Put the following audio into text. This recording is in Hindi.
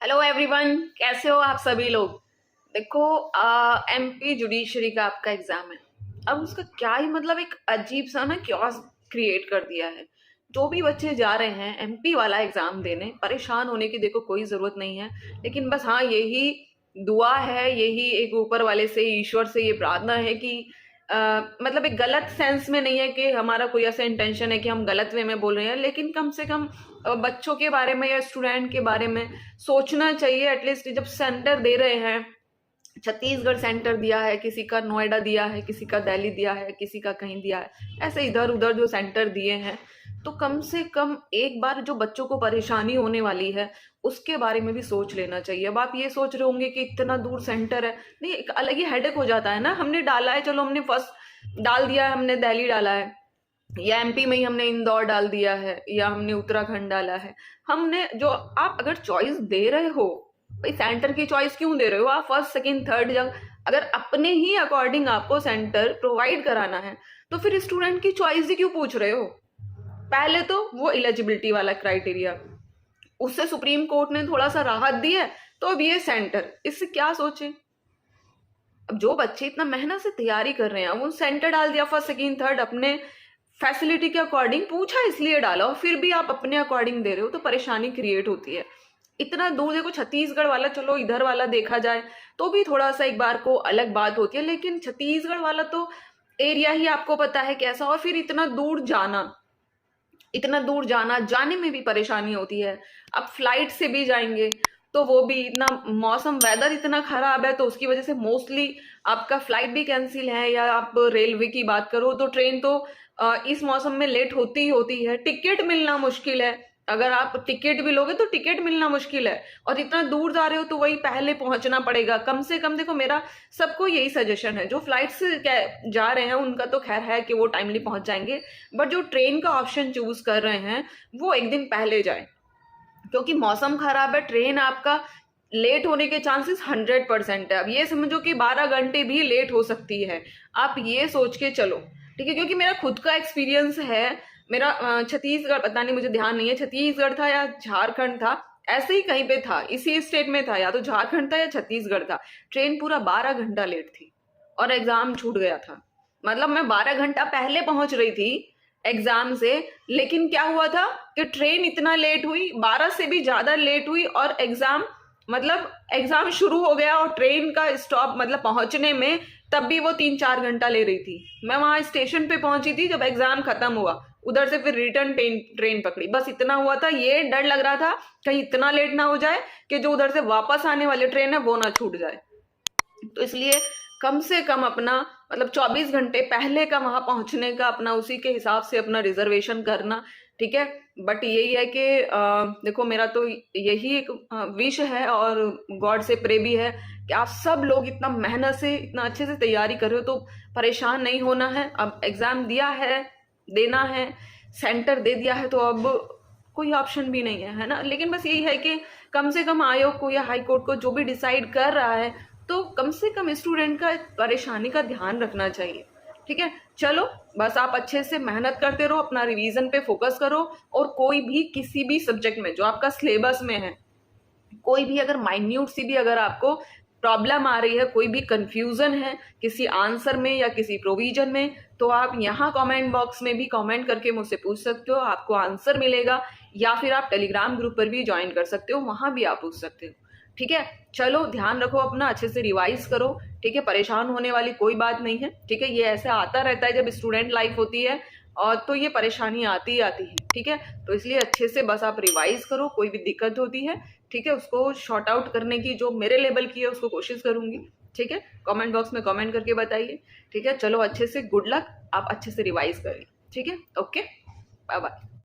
हेलो एवरीवन, कैसे हो आप सभी लोग। देखो, एमपी जुडिशरी का आपका एग्जाम है। अब उसका क्या ही मतलब, एक अजीब सा ना क्योस क्रिएट कर दिया है। जो भी बच्चे जा रहे हैं एमपी वाला एग्जाम देने, परेशान होने की देखो कोई जरूरत नहीं है। लेकिन बस हाँ, यही दुआ है, यही एक ऊपर वाले से, ईश्वर से ये प्रार्थना है कि मतलब एक गलत सेंस में नहीं है कि हमारा कोई ऐसा इंटेंशन है कि हम गलत वे में बोल रहे हैं, लेकिन कम से कम बच्चों के बारे में या स्टूडेंट के बारे में सोचना चाहिए। एटलीस्ट जब सेंटर दे रहे हैं, छत्तीसगढ़ सेंटर दिया है, किसी का नोएडा दिया है, किसी का दिल्ली दिया है, किसी का कहीं दिया है, ऐसे इधर उधर जो सेंटर दिए हैं, तो कम से कम एक बार जो बच्चों को परेशानी होने वाली है उसके बारे में भी सोच लेना चाहिए। अब आप ये सोच रहे होंगे कि इतना दूर सेंटर है, नहीं, एक अलग ही हेडेक हो जाता है ना। हमने डाला है, चलो हमने फर्स्ट डाल दिया है, हमने दिल्ली डाला है, या एमपी में ही हमने इंदौर डाल दिया है, या हमने उत्तराखंड डाला है। हमने जो, आप अगर चॉइस दे रहे हो, भाई सेंटर की चॉइस क्यों दे रहे हो आप? फर्स्ट सेकंड थर्ड जगह अगर अपने ही अकॉर्डिंग आपको सेंटर प्रोवाइड कराना है, तो फिर स्टूडेंट की चॉइस ही क्यों पूछ रहे हो? पहले तो वो एलिजिबिलिटी वाला क्राइटेरिया, उससे सुप्रीम कोर्ट ने थोड़ा सा राहत दी है, तो अब ये सेंटर, इससे क्या सोचे। अब जो बच्चे इतना मेहनत से तैयारी कर रहे हैं, वो सेंटर डाल दिया फर्स्ट सेकंड थर्ड, अपने फैसिलिटी के अकॉर्डिंग पूछा इसलिए डाला, और फिर भी आप अपने अकॉर्डिंग दे रहे हो, तो परेशानी क्रिएट होती है। इतना दूर देखो, छत्तीसगढ़ वाला, चलो इधर वाला देखा जाए तो भी थोड़ा सा एक बार को अलग बात होती है, लेकिन छत्तीसगढ़ वाला तो एरिया ही आपको पता है कैसा, और फिर इतना दूर जाना, इतना दूर जाना, जाने में भी परेशानी होती है। अब फ्लाइट से भी जाएंगे तो वो भी इतना, मौसम वेदर इतना खराब है, तो उसकी वजह से मोस्टली आपका फ्लाइट भी कैंसिल है। या आप रेलवे की बात करो तो ट्रेन तो इस मौसम में लेट होती ही होती है। टिकट मिलना मुश्किल है, अगर आप टिकट भी लोगे तो टिकट मिलना मुश्किल है। और इतना दूर जा रहे हो तो वही पहले पहुंचना पड़ेगा कम से कम। देखो, मेरा सबको यही सजेशन है, जो फ्लाइट से जा रहे हैं उनका तो खैर है कि वो टाइमली पहुंच जाएंगे, बट जो ट्रेन का ऑप्शन चूज कर रहे हैं वो एक दिन पहले जाए, क्योंकि मौसम खराब है। ट्रेन आपका लेट होने के चांसेस 100% है। अब ये समझो कि 12 घंटे भी लेट हो सकती है, आप ये सोच के चलो, ठीक है। क्योंकि मेरा खुद का एक्सपीरियंस है, मेरा छत्तीसगढ़, पता नहीं मुझे ध्यान नहीं है छत्तीसगढ़ था या झारखंड था, ऐसे ही कहीं पे था, इसी स्टेट में था, या तो झारखंड था या छत्तीसगढ़ था। ट्रेन पूरा 12 घंटा लेट थी और एग्जाम छूट गया था। मतलब मैं 12 घंटा पहले पहुंच रही थी एग्जाम से, लेकिन क्या हुआ था कि ट्रेन इतना लेट हुई, 12 से भी ज्यादा लेट हुई, और एग्जाम, मतलब एग्जाम शुरू हो गया और ट्रेन का स्टॉप मतलब पहुंचने में तब भी वो 3-4 घंटा ले रही थी। मैं वहां स्टेशन पे पहुंची थी जब एग्जाम खत्म हुआ, उधर से फिर रिटर्न ट्रेन पकड़ी। बस इतना हुआ था, ये डर लग रहा था कहीं इतना लेट ना हो जाए कि जो उधर से वापस आने वाली ट्रेन है वो ना छूट जाए। तो इसलिए कम से कम अपना, मतलब 24 घंटे पहले का वहां पहुंचने का अपना, उसी के हिसाब से अपना रिजर्वेशन करना, ठीक है। बट यही है कि देखो, मेरा तो यही एक विश है और गॉड से प्रे भी है कि आप सब लोग इतना मेहनत से, इतना अच्छे से तैयारी कर रहे हो, तो परेशान नहीं होना है। अब एग्जाम दिया है, देना है, सेंटर दे दिया है, तो अब कोई ऑप्शन भी नहीं है ना। लेकिन बस यही है कि कम से कम आयोग को या हाई कोर्ट को, जो भी डिसाइड कर रहा है, तो कम से कम स्टूडेंट का परेशानी का ध्यान रखना चाहिए, ठीक है। चलो, बस आप अच्छे से मेहनत करते रहो, अपना रिवीजन पे फोकस करो, और कोई भी किसी भी सब्जेक्ट में जो आपका सिलेबस में है, कोई भी अगर माइन्यूट सी भी अगर आपको प्रॉब्लम आ रही है, कोई भी कंफ्यूजन है किसी आंसर में या किसी प्रोविजन में, तो आप यहाँ कमेंट बॉक्स में भी कमेंट करके मुझसे पूछ सकते हो, आपको आंसर मिलेगा। या फिर आप टेलीग्राम ग्रुप पर भी ज्वाइन कर सकते हो, वहां भी आप पूछ सकते हो, ठीक है। चलो, ध्यान रखो अपना, अच्छे से रिवाइज करो, ठीक है। परेशान होने वाली कोई बात नहीं है, ठीक है। ये ऐसे आता रहता है जब स्टूडेंट लाइफ होती है, और तो ये परेशानी आती ही आती है, ठीक है। तो इसलिए अच्छे से बस आप रिवाइज करो, कोई भी दिक्कत होती है, ठीक है, उसको शॉर्ट आउट करने की जो मेरे लेवल की है उसको कोशिश करूंगी, ठीक है। कमेंट बॉक्स में कमेंट करके बताइए, ठीक है। चलो, अच्छे से गुड लक, आप अच्छे से रिवाइज करें, ठीक है। Okay, bye bye.